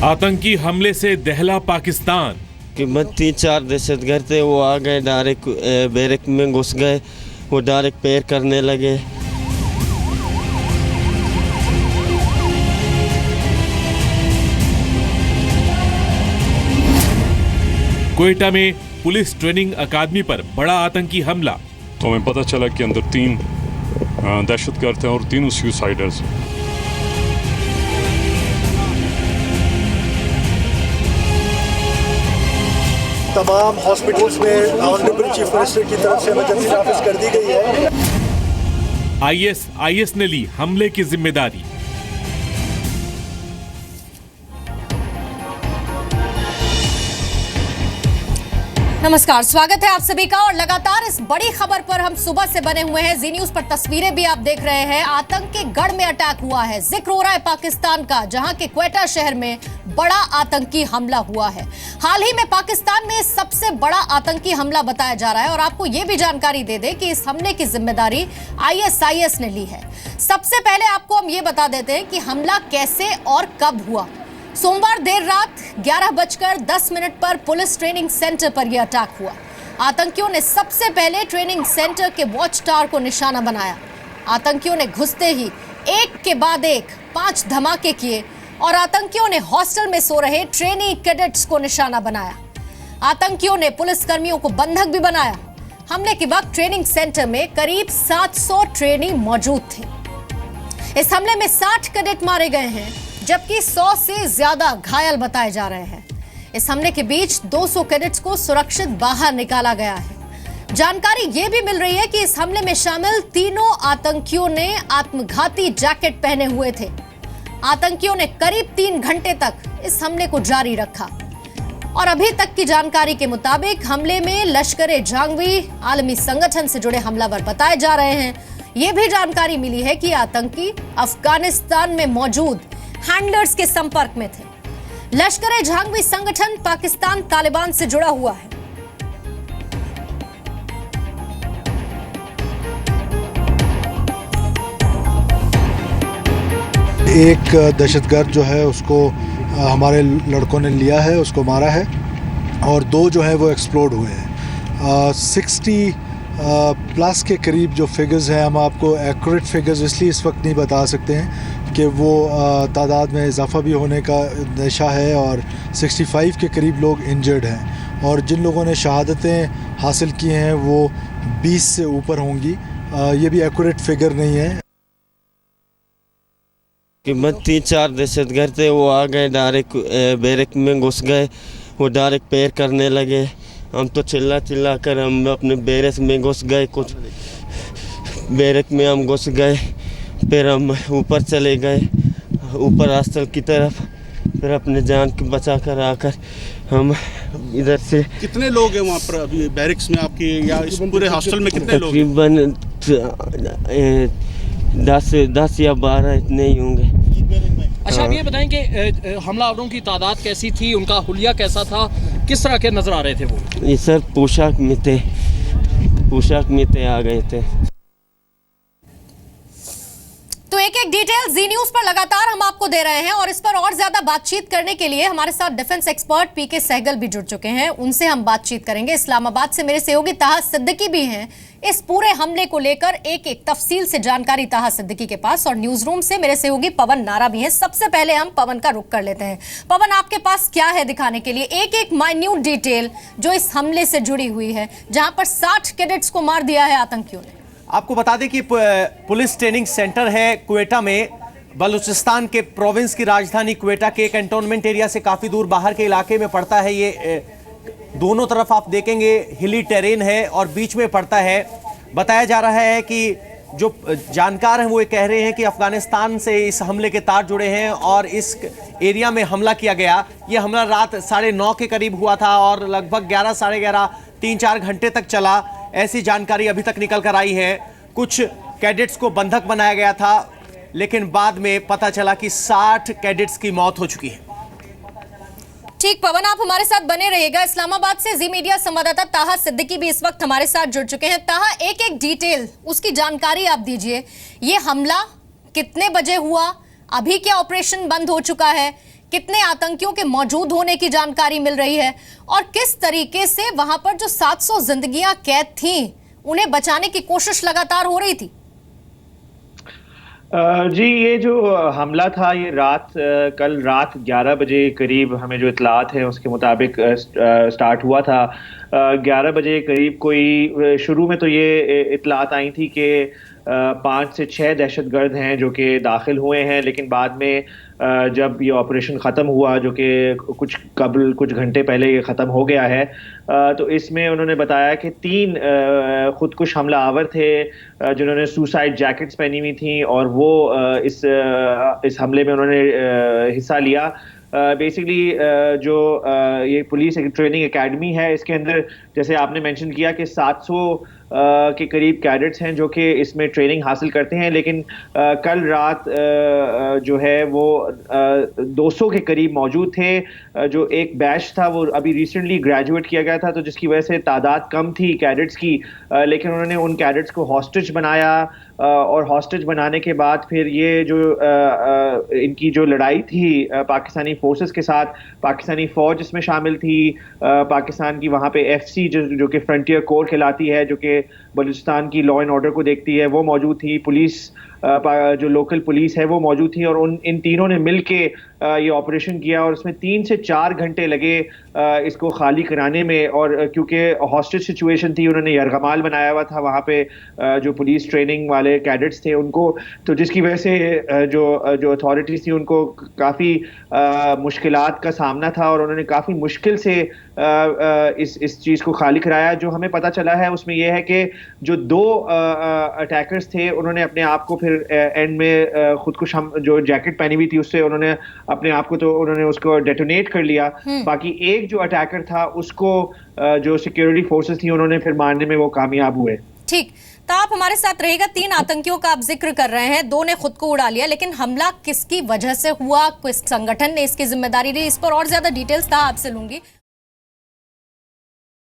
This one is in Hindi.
आतंकी हमले से दहला पाकिस्तान। कि 3-4 दहशतगर्द थे, वो आ गए, डायरेक्ट बैरक में घुस गए, वो डायरेक्ट पैर करने लगे। क्वेटा में पुलिस ट्रेनिंग अकादमी पर बड़ा आतंकी हमला। तो हमें पता चला कि अंदर 3 दहशतगर्द थे और तीनों सुसाइडर्स। तमाम हॉस्पिटल्स में ऑनरेबल चीफ मिनिस्टर की तरफ से इमरजेंसी ऑफिस कर दी गई है। आईएस ने ली हमले की जिम्मेदारी। नमस्कार, स्वागत है आप सभी का। और लगातार इस बड़ी खबर पर हम सुबह से बने हुए हैं। जी न्यूज पर तस्वीरें भी आप देख रहे हैं। आतंक के गढ़ में अटैक हुआ है। जिक्र हो रहा है पाकिस्तान का, जहां के क्वेटा शहर में बड़ा आतंकी हमला हुआ है। हाल ही में पाकिस्तान में सबसे बड़ा आतंकी हमला बताया जा रहा है। और आपको यह भी जानकारी दे दें कि इस हमले की जिम्मेदारी आईएस ने ली है। सबसे पहले आपको हम ये बता देते हैं कि हमला कैसे और कब हुआ। सोमवार देर रात 11:10 पर पुलिस ट्रेनिंग सेंटर पर यह अटैक हुआ। आतंकियों ने सबसे पहले ट्रेनिंग सेंटर के वॉच टावर को निशाना बनाया। आतंकियों ने घुसते ही एक के बाद एक 5 धमाके किए और आतंकियों ने हॉस्टल में सो रहे ट्रेनी कैडेट्स को निशाना बनाया। आतंकियों ने पुलिसकर्मियों को बंधक भी बनाया। हमले के वक्त ट्रेनिंग सेंटर में करीब 700 ट्रेनी मौजूद थे। इस हमले में 60 कैडेट मारे गए हैं, जबकि 100 से ज्यादा घायल बताए जा रहे हैं। इस हमले के बीच 200 कैडेट्स को सुरक्षित बाहर निकाला गया है। जानकारी यह भी मिल रही है कि इस हमले में शामिल तीनों आतंकियों ने आत्मघाती जैकेट पहने हुए थे। आतंकियों ने करीब 3 घंटे तक इस हमले को जारी रखा। और अभी तक की जानकारी के मुताबिक हमले में लश्कर-ए-जंगी आलमी संगठन से जुड़े हमलावर बताए जा रहे हैं। यह भी जानकारी मिली है कि आतंकी अफगानिस्तान में मौजूद हैंडलर्स के संपर्क में थे। लश्कर-ए-जंगी संगठन पाकिस्तान तालिबान से जुड़ा हुआ है। एक दहशतगर्द जो है उसको हमारे लड़कों ने लिया है, उसको मारा है, और 2 जो है वो एक्सप्लोड हुए हैं। 60 प्लस के करीब जो फिगर्स हैं, हम आपको एक्यूरेट फिगर्स इसलिए इस वक्त नहीं बता सकते हैं कि वो तादाद में इजाफा भी होने का अंदेशा है, और 65 के करीब लोग इंजर्ड हैं, और जिन लोगों ने शहादतें हासिल की हैं वो 20 से ऊपर होंगी। ये भी एक्यूरेट फिगर नहीं है। कि 3-4 दहशतगर्द थे, वो आ गए, डायरेक्ट बैरक में घुस गए, वो डायरेक्ट पैर करने लगे। हम तो चिल्ला कर हम अपने बैरक में घुस गए, कुछ बैरक में हम घुस गए, फिर हम ऊपर चले गए, ऊपर हॉस्टल की तरफ, फिर अपने जान को बचा कर आकर हम इधर से। कितने लोग हैं वहाँ पर अभी बैरिक्स में आपके, या इस पूरे हॉस्टल में कितने लोग? तकरीबन 10 या 12 इतने ही होंगे। अच्छा, अब ये बताएं कि हमलावरों की तादाद कैसी थी, उनका हुलिया कैसा था, किस तरह के नजर आ रहे थे वो? ये सर पोशाक में थे, आ गए थे। तो एक डिटेल जी न्यूज पर लगातार हम आपको दे रहे हैं। और इस पर और ज्यादा बातचीत करने के लिए हमारे साथ डिफेंस एक्सपर्ट पीके सहगल भी जुड़ चुके हैं। उनसे हम बातचीत करेंगे। इस्लामाबाद से मेरे सहयोगी ताहा सिद्दीकी भी हैं। इस पूरे हमले को लेकर एक तफसील से जानकारी ताहा सिद्दीकी के पास, और न्यूज रूम से मेरे सहयोगी पवन नारा भी हैं। सबसे पहले हम पवन का रुख कर लेते हैं। पवन, आपके पास क्या है दिखाने के लिए? एक माइन्यूट डिटेल जो इस हमले से जुड़ी हुई है, जहां पर 60 कैडेट्स को मार दिया है आतंकियों ने। आपको बता दें कि पुलिस ट्रेनिंग सेंटर है क्वेटा में, बलूचिस्तान के प्रोविंस की राजधानी क्वेटा के कैंटोनमेंट एरिया से काफ़ी दूर बाहर के इलाके में पड़ता है। ये दोनों तरफ आप देखेंगे हिली टेरेन है और बीच में पड़ता है। बताया जा रहा है कि जो जानकार हैं वो ये कह रहे हैं कि अफगानिस्तान से इस हमले के तार जुड़े हैं और इस एरिया में हमला किया गया। ये हमला रात 9:30 के करीब हुआ था और लगभग 11, साढ़े 11, 3-4 घंटे तक चला। ऐसी जानकारी अभी तक निकल कर आई है। कुछ कैडेट्स को बंधक बनाया गया था, लेकिन बाद में पता चला कि 60 कैडेट्स की मौत हो चुकी है। ठीक पवन, आप हमारे साथ बने रहिएगा। इस्लामाबाद से जी मीडिया संवाददाता ताहा सिद्दीकी भी इस वक्त हमारे साथ जुड़ चुके हैं। ताहा, एक डिटेल उसकी जानकारी आप दीजिए। ये हमला कितने बजे हुआ? अभी क्या ऑपरेशन बंद हो चुका है? कितने आतंकियों के मौजूद होने की जानकारी मिल रही है और किस तरीके से वहां पर जो 700 जिंदगियां कैद थीं उन्हें बचाने की कोशिश लगातार हो रही थी। जी, ये जो हमला था ये कल रात 11 बजे करीब हमें जो इतलात है उसके मुताबिक स्टार्ट हुआ था। 11 बजे करीब कोई शुरू में तो ये इतलात आई थी कि 5 से 6 दहशतगर्द हैं जो कि दाखिल हुए हैं, लेकिन बाद में जब ये ऑपरेशन ख़त्म हुआ जो कि कुछ घंटे पहले ये ख़त्म हो गया है, तो इसमें उन्होंने बताया कि 3 खुदकुश हमला आवर थे जिन्होंने सुसाइड जैकेट्स पहनी हुई थी और वो इस हमले में उन्होंने हिस्सा लिया। बेसिकली जो ये पुलिस एक ट्रेनिंग एकेडमी है, इसके अंदर जैसे आपने मेंशन किया कि 700 के करीब कैडेट्स हैं जो कि इसमें ट्रेनिंग हासिल करते हैं, लेकिन कल रात जो है वो 200 के करीब मौजूद थे। जो एक बैच था वो अभी रिसेंटली ग्रेजुएट किया गया था, तो जिसकी वजह से तादाद कम थी कैडेट्स की, लेकिन उन्होंने उन कैडेट्स को हॉस्टेज बनाया और हॉस्टेज बनाने के बाद फिर ये जो इनकी जो लड़ाई थी पाकिस्तानी फोर्सेस के साथ, पाकिस्तानी फ़ौज इसमें शामिल थी, पाकिस्तान की वहाँ पे FC जो कि फ्रंटियर कोर कहलाती है, जो कि बलूचिस्तान की लॉ एंड ऑर्डर को देखती है, वो मौजूद थी। पुलिस जो लोकल पुलिस है वो मौजूद थी और इन तीनों ने मिल के ये ऑपरेशन किया और उसमें 3 से 4 घंटे लगे इसको खाली कराने में। और क्योंकि हॉस्टेज सिचुएशन थी, उन्होंने यरगमाल बनाया हुआ था वहाँ पे जो पुलिस ट्रेनिंग वाले कैडेट्स थे उनको, तो जिसकी वजह से जो अथॉरिटीज़ थी उनको काफ़ी मुश्किलात का सामना था और उन्होंने काफ़ी मुश्किल से इस चीज़ को खाली कराया। जो हमें पता चला है उसमें यह है कि जो 2 अटैकर्स थे उन्होंने अपने आप को फिर एंड में खुदकुश जो जैकेट पहनी हुई थी उससे उन्होंने अपने आप को तो उन्होंने उसको डेटोनेट कर लिया। बाकी एक जो अटैकर था उसको जो सिक्योरिटी फोर्सेस थी उन्होंने फिर मारने में वो कामयाब हुए। ठीक, तो आप हमारे साथ रहिएगा। 3 आतंकियों का आप जिक्र कर रहे हैं, 2 ने खुद को उड़ा लिया, लेकिन हमला किसकी वजह से हुआ, किस संगठन ने इसकी जिम्मेदारी ली, इस पर और ज्यादा डिटेल्स था आपसे लूंगी।